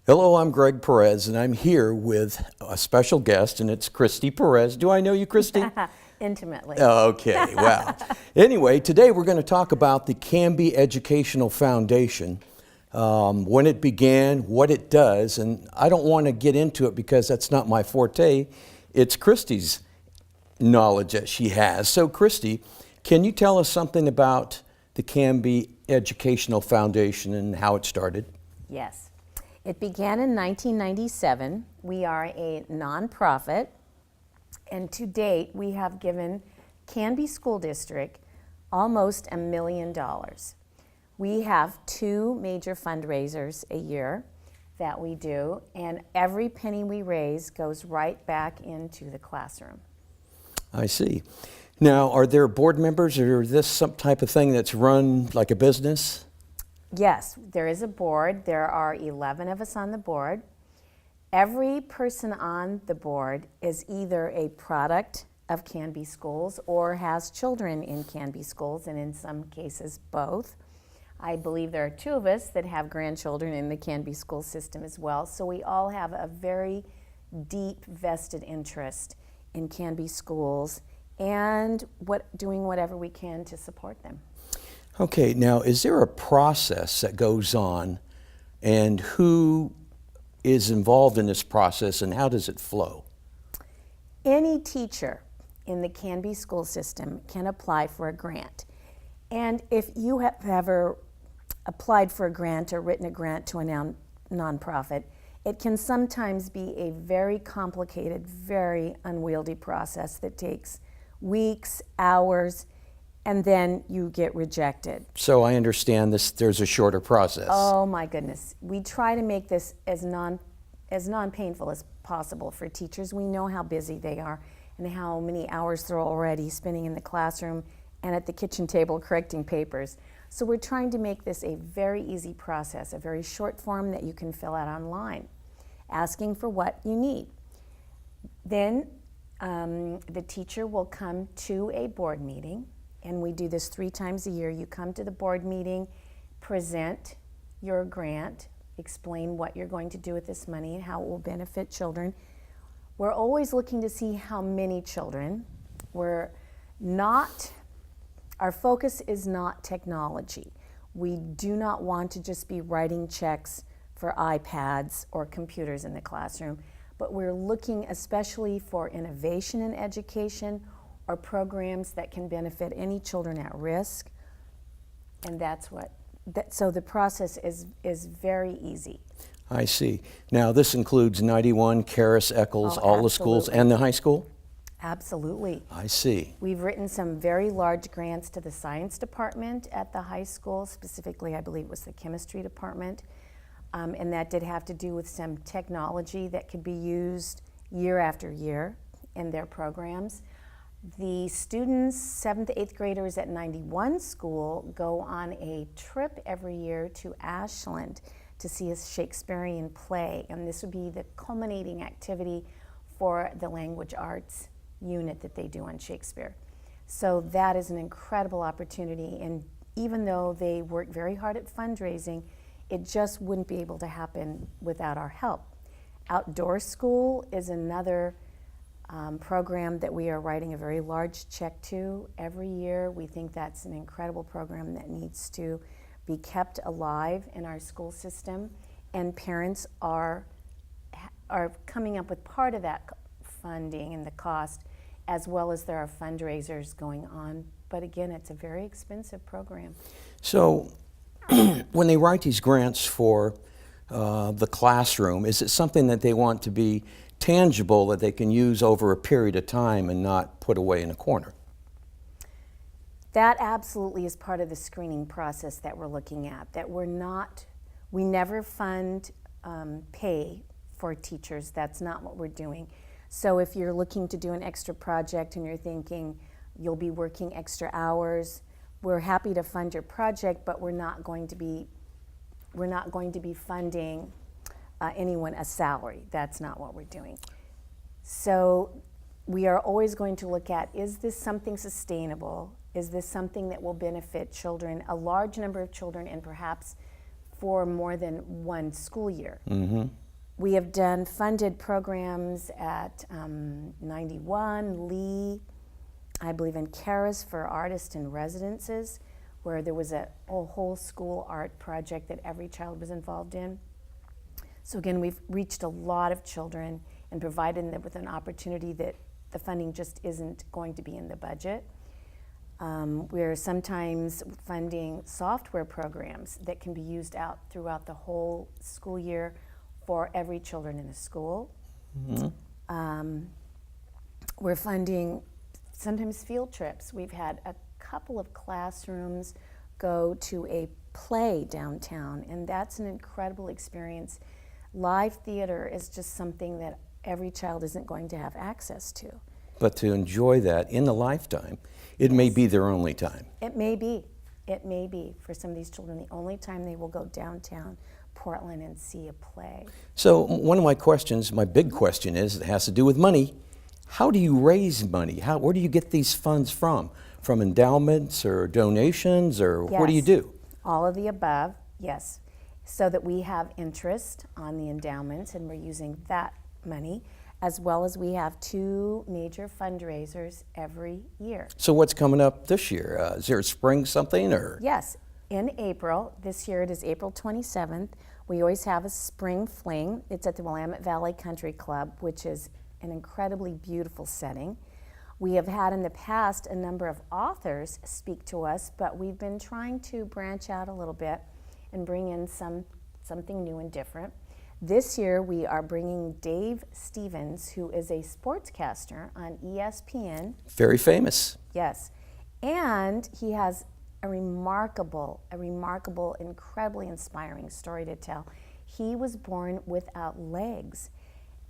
Hello, I'm Greg Perez, and I'm here with a special guest, and it's Kristie Perez. Do I know you, Kristie? Intimately. Okay, wow. Anyway, today we're going to talk about the Canby Educational Foundation, when it began, what it does, and I don't want to get into it because that's not my forte. It's Kristie's knowledge that she has. So, Kristie, can you tell us something about the Canby Educational Foundation and how it started? Yes. It began in 1997. We are a nonprofit, and to date, we have given Canby School District almost $1 million. We have two major fundraisers a year that we do, and every penny we raise goes right back into the classroom. I see. Now, are there board members, or is this some type of thing that's run like a business? Yes, there is a board. There are 11 of us on the board. Every person on the board is either a product of Canby Schools or has children in Canby Schools, and in some cases both. I believe there are two of us that have grandchildren in the Canby school system as well, so we all have a very deep vested interest in Canby schools and doing whatever we can to support them. Okay, now is there a process that goes on, and who is involved in this process, and how does it flow? Any teacher in the Canby school system can apply for a grant. And if you have ever applied for a grant or written a grant to a nonprofit, it can sometimes be a very complicated, very unwieldy process that takes weeks, hours, and then you get rejected. So I understand this. There's a shorter process. Oh my goodness. We try to make this as non-painful as possible for teachers. We know how busy they are and how many hours they're already spending in the classroom and at the kitchen table correcting papers. So we're trying to make this a very easy process, a very short form that you can fill out online, asking for what you need. Then the teacher will come to a board meeting, and we do this 3 times a year. You come to the board meeting, present your grant, explain what you're going to do with this money and how it will benefit children. We're always looking to see how many children. Our focus is not technology. We do not want to just be writing checks for iPads or computers in the classroom, but we're looking especially for innovation in education or programs that can benefit any children at risk, and so the process is very easy. I see. Now this includes 91, Karis, Eccles, all the schools, and the high school? Absolutely. I see. We've written some very large grants to the science department at the high school, specifically I believe it was the chemistry department, and that did have to do with some technology that could be used year after year in their programs. The students, 7th to 8th graders at 91 school, go on a trip every year to Ashland to see a Shakespearean play, and this would be the culminating activity for the language arts unit that they do on Shakespeare. So that is an incredible opportunity, and even though they work very hard at fundraising, it just wouldn't be able to happen without our help. Outdoor School is another program that we are writing a very large check to every year. We think that's an incredible program that needs to be kept alive in our school system, and parents are coming up with part of that funding and the cost, as well as there are fundraisers going on. But again, it's a very expensive program. So when they write these grants for the classroom, is it something that they want to be tangible, that they can use over a period of time and not put away in a corner? That absolutely is part of the screening process that we're looking at, that we never fund pay for teachers. That's not what we're doing. So if you're looking to do an extra project and you're thinking you'll be working extra hours, we're happy to fund your project, but we're not going to be funding anyone a salary. That's not what we're doing. So we are always going to look at, is this something sustainable? Is this something that will benefit children, a large number of children, and perhaps for more than one school year. We have done funded programs at 91, Lee, I believe in Karis for artists in residences, where there was a whole school art project that every child was involved in. So again, we've reached a lot of children and provided them with an opportunity that the funding just isn't going to be in the budget. We're sometimes funding software programs that can be used out throughout the whole school year for every children in the school. We're funding sometimes field trips. We've had a couple of classrooms go to a play downtown, and that's an incredible experience. Live theater is just something that every child isn't going to have access to. But to enjoy that in a lifetime, it may be their only time. It may be. It may be for some of these children the only time they will go downtown Portland and see a play. So one of my questions, my big question is, it has to do with money. How do you raise money? Where do you get these funds from? From endowments or donations, or what do you do? All of the above, yes. So that we have interest on the endowments, and we're using that money, as well as we have 2 major fundraisers every year. So what's coming up this year? Is there a spring something, or? Yes, in April. This year it is April 27th. We always have a spring fling. It's at the Willamette Valley Country Club, which is an incredibly beautiful setting. We have had in the past a number of authors speak to us, but we've been trying to branch out a little bit and bring in something new and different. This year we are bringing Dave Stevens, who is a sportscaster on ESPN. Very famous. Yes, and he has a remarkable, incredibly inspiring story to tell. He was born without legs,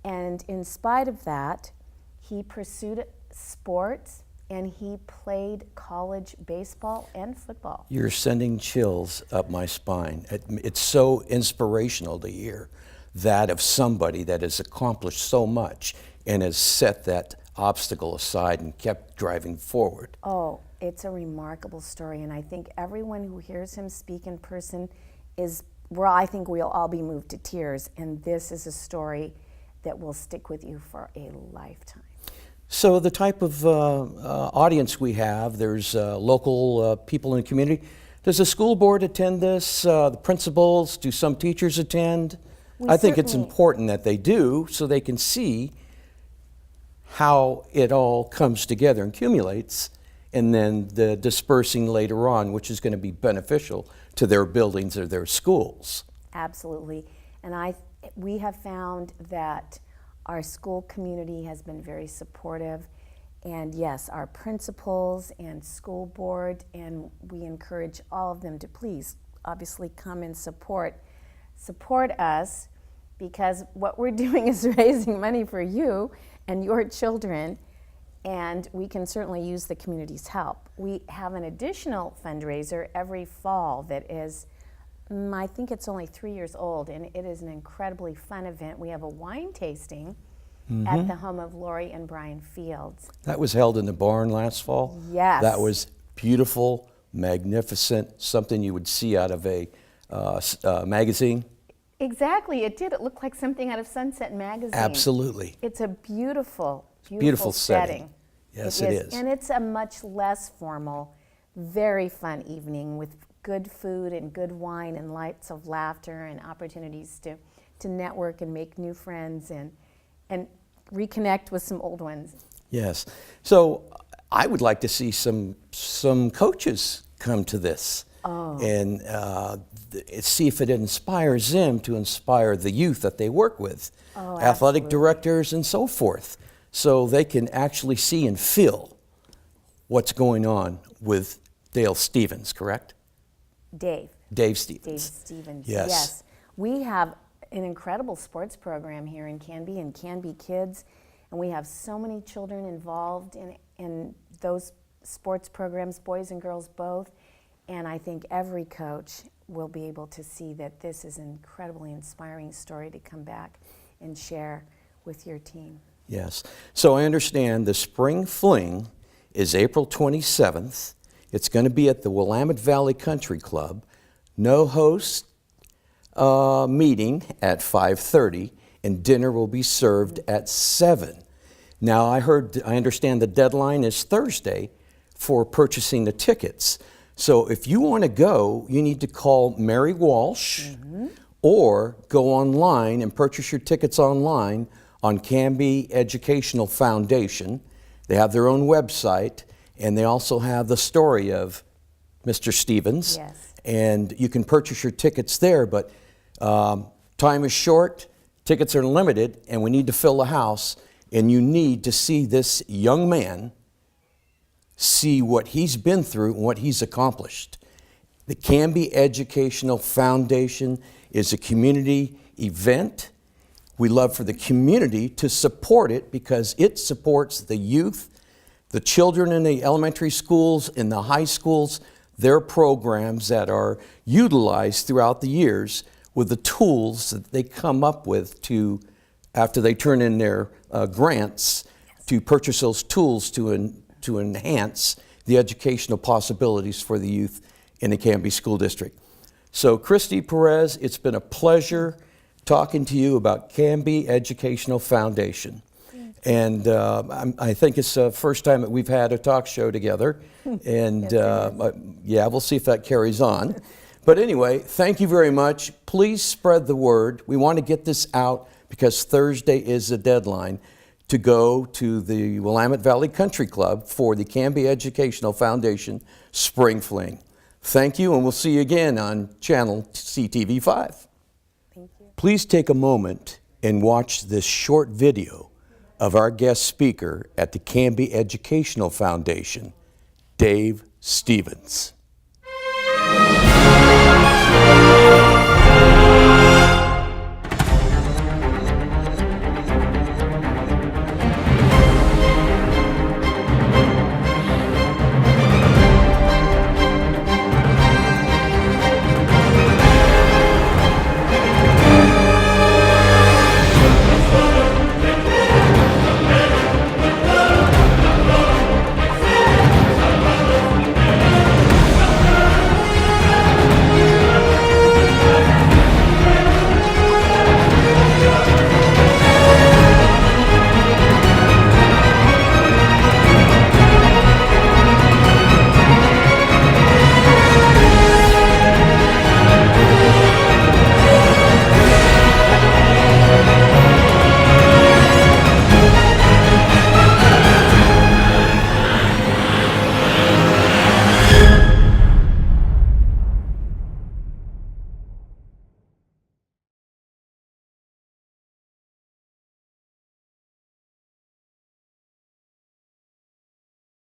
and in spite of that, he pursued sports and he played college baseball and football. You're sending chills up my spine. It's so inspirational to hear that of somebody that has accomplished so much and has set that obstacle aside and kept driving forward. Oh, it's a remarkable story, and I think everyone who hears him speak in person I think we'll all be moved to tears, and this is a story that will stick with you for a lifetime. So the type of audience we have, there's local people in the community. Does the school board attend this? The principals? Do some teachers attend? I think it's important that they do, so they can see how it all comes together and accumulates, and then the dispersing later on, which is going to be beneficial to their buildings or their schools. Absolutely. And we have found that our school community has been very supportive, and yes, our principals and school board, and we encourage all of them to please obviously come and support us, because what we're doing is raising money for you and your children, and we can certainly use the community's help. We have an additional fundraiser every fall that is, I think it's only 3 years old, and it is an incredibly fun event. We have a wine tasting at the home of Lori and Brian Fields. That was held in the barn last fall? Yes. That was beautiful, magnificent, something you would see out of a magazine. Exactly, it did. It looked like something out of Sunset Magazine. Absolutely. It's a beautiful setting. Yes, it is. And it's a much less formal, very fun evening with good food and good wine and lots of laughter and opportunities to network and make new friends and reconnect with some old ones. Yes. So I would like to see some coaches come to this and see if it inspires them to inspire the youth that they work with, athletic directors and so forth, so they can actually see and feel what's going on with Dale Stevens, correct? Dave Stevens. Dave Stevens. Yes. We have an incredible sports program here in Canby and Canby Kids, and we have so many children involved in those sports programs, boys and girls both, and I think every coach will be able to see that this is an incredibly inspiring story to come back and share with your team. Yes. So I understand the Spring Fling is April 27th. It's going to be at the Willamette Valley Country Club. No host, meeting at 5:30, and dinner will be served at 7. Now, I understand the deadline is Thursday for purchasing the tickets. So if you want to go, you need to call Mary Walsh or go online and purchase your tickets online on Canby Educational Foundation. They have their own website, and they also have the story of Mr. Stevens. Yes. And you can purchase your tickets there, but time is short, tickets are limited, and we need to fill the house, and you need to see this young man see what he's been through and what he's accomplished. The Canby Educational Foundation is a community event. We love for the community to support it because it supports the youth, the children in the elementary schools, in the high schools, their programs that are utilized throughout the years with the tools that they come up with to, after they turn in their grants, to purchase those tools to enhance the educational possibilities for the youth in the Canby School District. So Kristie, Perez, it's been a pleasure talking to you about Canby Educational Foundation. And I think it's the first time that we've had a talk show together. And yeah, we'll see if that carries on. But anyway, thank you very much. Please spread the word. We want to get this out because Thursday is the deadline to go to the Willamette Valley Country Club for the Canby Educational Foundation Spring Fling. Thank you, and we'll see you again on channel CTV5. Thank you. Please take a moment and watch this short video of our guest speaker at the Canby Educational Foundation, Dave Stevens.